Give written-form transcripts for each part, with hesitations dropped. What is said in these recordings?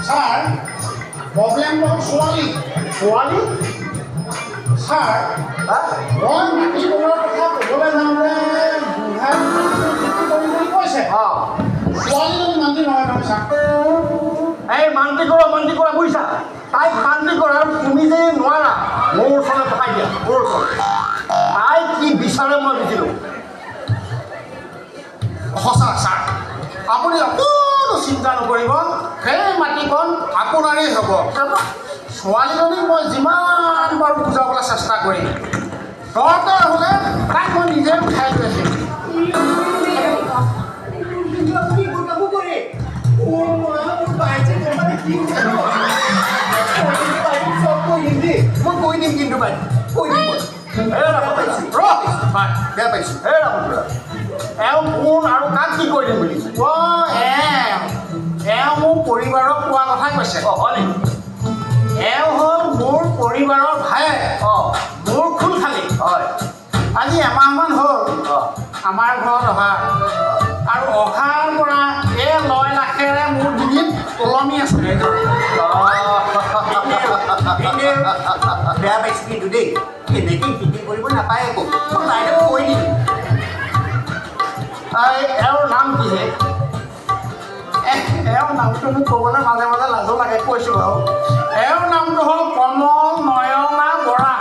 Sir, problem হ'ল ছোৱালী ছোৱালী ছাৰ মই মাটি কলৰ কথা ক'বলৈ যাওঁতে বুঢ়াই কৰিম বুলি কৈছে ছোৱালীজনী মান্তি নহয় নহয় ছাৰ এই মান্তি কৰা বুজিছা তাইক মান্তি কৰা আৰু তুমি যে নোৱাৰা মোৰ ওচৰলৈ পঠাই দিয়া মোৰ ওচৰত তাই কি বিচাৰে মই বুজিলোঁ সঁচা ছাৰ আপুনি অকণো চিন্তা নকৰিব সেই মাটিকণ আপোনাৰেই হ'ব ছোৱালীজনীক মই যিমান পাৰোঁ বুজাবলৈ চেষ্টা কৰিম দৰকাৰ হ'লে তাইক মই নিজে উঠাই লৈ আহিম মই কৈ দিম কিন্তু বাইদেউ কৈ দিম বেয়া পাইছোঁ এওঁ কোন আৰু কাক কি কৰি দিম বুলি এওঁ মোৰ পৰিবাৰক কোৱা কথাই কৈছে হয় নেকি এওঁ হ'ল মোৰ পৰিবাৰৰ ভায়েক মোৰ খুলখালী হয় আজি এমাহমান হ'ল আমাৰ ঘৰত অহা আৰু অহাৰ পৰা এই 9 লাখেৰে মোৰ ডিঙিত ওলমি আছে বেয়া পাইছোঁ কিন্তু দেই এনেকৈ ফিটিং কৰিব নাপায় একো মই বাইদেউ কৈ দিম এওঁৰ নাম কিহে এওঁৰ নামটো মোক ক'বলৈ মাজে মাজে লাজো লাগে কৈছোঁ বাৰু এওঁৰ নামটো হ'ল কমল নয়না বৰা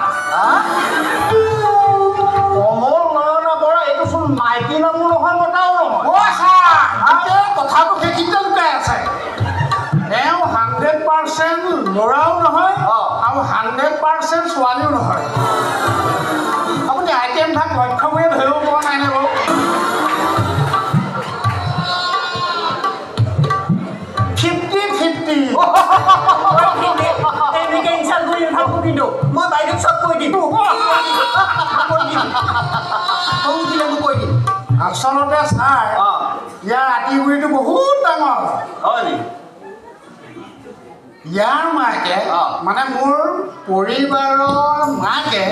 কমল নয়না বৰা এইটোচোন মাইকী নামো নহয় মতাও নহয় কথাটো সেইখিনিতে লুকাই আছে এওঁ 100% ল'ৰাও নহয় আৰু 100% ছোৱালীও নহয় আপুনি আইটেম ভাগ লক্ষ্য কৰিয়ে ধৰিব পৰা নাই নে বাৰু 50-50 এনেকৈ ইনচাল্ট কৰি নাথাকোঁ কিন্তু মই বাইদেউক চব কৈ দিম কৈ দিম আচলতে ছাৰ ইয়াৰ আঁতিগুৰিটো বহুত ডাঙৰ হয় নেকি ইয়াৰ মাকে মানে মোৰ পৰিবাৰৰ মাকে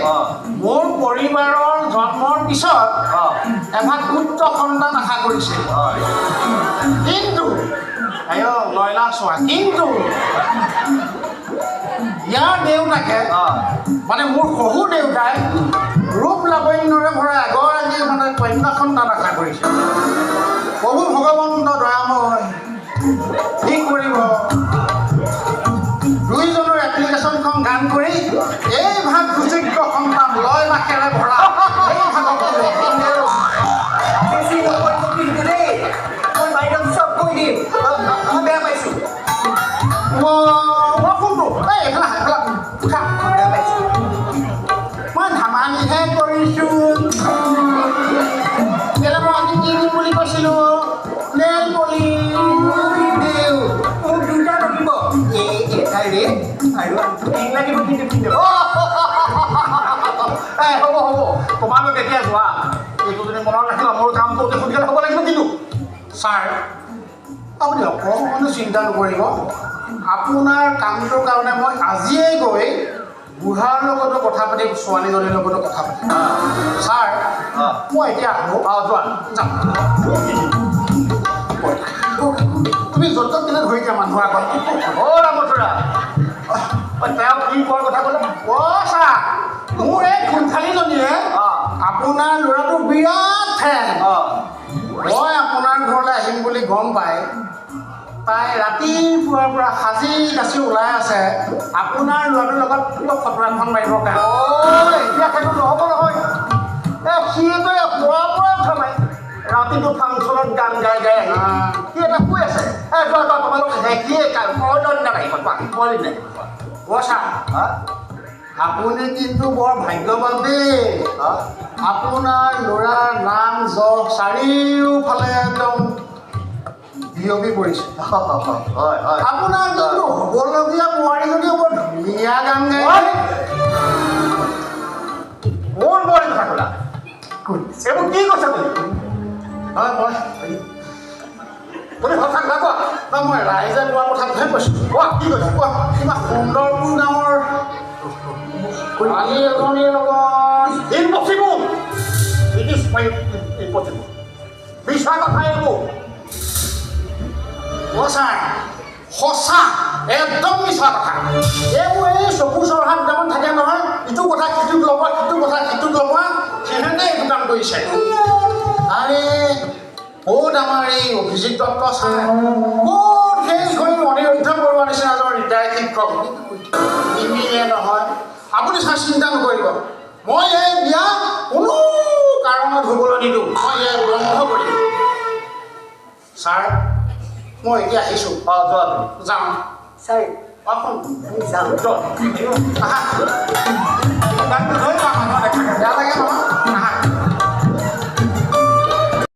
মোৰ পৰিবাৰৰ জন্মৰ পিছত এভাগ পুত্ৰ সন্তান আশা কৰিছিল কিন্তু লয়লা চোৱা কিন্তু ইয়াৰ দেউতাকে মানে মোৰ শহুৰ দেউতাই ৰূপ লাৱণ্যৰে ভৰা এগৰাকী মানে কন্যা সন্তান আশা কৰিছিল প্ৰভু ভগৱন্ত দয়াময় ঠিক কৰিব দুইজনৰ এপ্লিকেশ্যনখন গান কৰি এই ভাগ সুযোগ্য সন্তান 9 লাখেৰে ভৰা এই ভাগক বেছি নকৰিব কিন্তু দেই মই বাইদেউক চব কৈ দিম মই বেয়া পাইছোঁ মই ফোনটো এইফালে উঠা বেয়া পাইছোঁ মই ধেমালিহে কৰিছোঁ কেলৈ মই আজি কি দিম বুলি কৈছিলোঁ নেল পলিচ মোক দুটা লাগিব এটাই ৰে আৰু লাগিব কিন্তু হ'ব তোমালোক এতিয়া যোৱা এইটো যদি মনত ৰাখিবা মোৰ কামটো অতি সোনকালে হ'ব লাগিব কিন্তু ছাৰ আপুনি অকণমানো চিন্তা নকৰিব আপোনাৰ কামটোৰ কাৰণে মই আজিয়েই গৈ বুঢ়াৰ লগতো কথা পাতিম ছোৱালীজনীৰ লগতো কথা পাতিম ছাৰ মই এতিয়া আহোঁ যোৱা যাম তুমি য'ত কেনে ধৰি দিয়া মানুহৰ আগত ৰামচৰা তেওঁ কি কোৱাৰ কথা ক'লে ছাৰ মোৰ এই খুলখালীজনীয়ে আপোনাৰ ল'ৰাটো বিৰাট ফেন মই আপোনাৰ ঘৰলৈ আহিম বুলি গম পাই তাই ৰাতিপুৱাৰ পৰা সাজি কাচি ওলাই আছে আপোনাৰ ল'ৰাটোৰ লগত ফটো এখন মাৰিবৰ কাৰণে এতিয়া সেইটো নহ'ব নহয় সিহঁতে খোৱাৰ পৰা উঠা নাই ৰাতিটো ফাংচনত গান গাই গাই আহি সি এটা কৈ আছে তোমালোক দেখিয়ে পোৱালি নাই ছাৰ আপুনি কিন্তু বৰ ভাগ্যৱান দেই আপোনাৰ ল'ৰাৰ নাম যশ চাৰিওফালে একদম বিয়পি পৰিছে আপোনাৰ কিন্তু হ'বলগীয়া বোৱাৰীজনীও বৰ ধুনীয়া গান গায় মোৰ বোৱাৰী কথা ক'লা এইবোৰ কি কৈছে বুলি হয় মই তুমি সঁচা কথা কোৱা না মই ৰাইজে কোৱা কথাটোহে কৈছোঁ কোৱা কি কৈছা কোৱা কিবা সুন্দৰপুৰ গাঁৱৰ ছোৱালী এজনীৰ লগত ইম্পচিবল ইট ইজ ইম্পচিবল মিছা কথা এইবোৰ অ' ছাৰ সঁচা একদম মিছা কথা এইবোৰ এই চকু চৰহা দুটামান থাকে নহয় ইটো কথা সিটোক লগোৱা সিটো কথা সিটোক লগোৱা সিহঁতে এইটো কাম কৰিছে আৰে ক'ত আমাৰ এই অভিজিত দত্ত ছাৰ ক'ত সেই অনিৰুদ্ধ বৰুৱা নিচিনা এজন ৰিটায়াৰ্ড শিক্ষক নিমিলে নহয় আপুনি ছাৰ চিন্তা নকৰিব মই এই বিয়া কোনো কাৰণত হ'বলৈ নিদিওঁ মই এই বন্ধ কৰিম ছাৰ মই এতিয়া আহিছোঁ অঁ যোৱা তুমি যাওঁ ছাৰ অকণ আমি যাওঁ আহা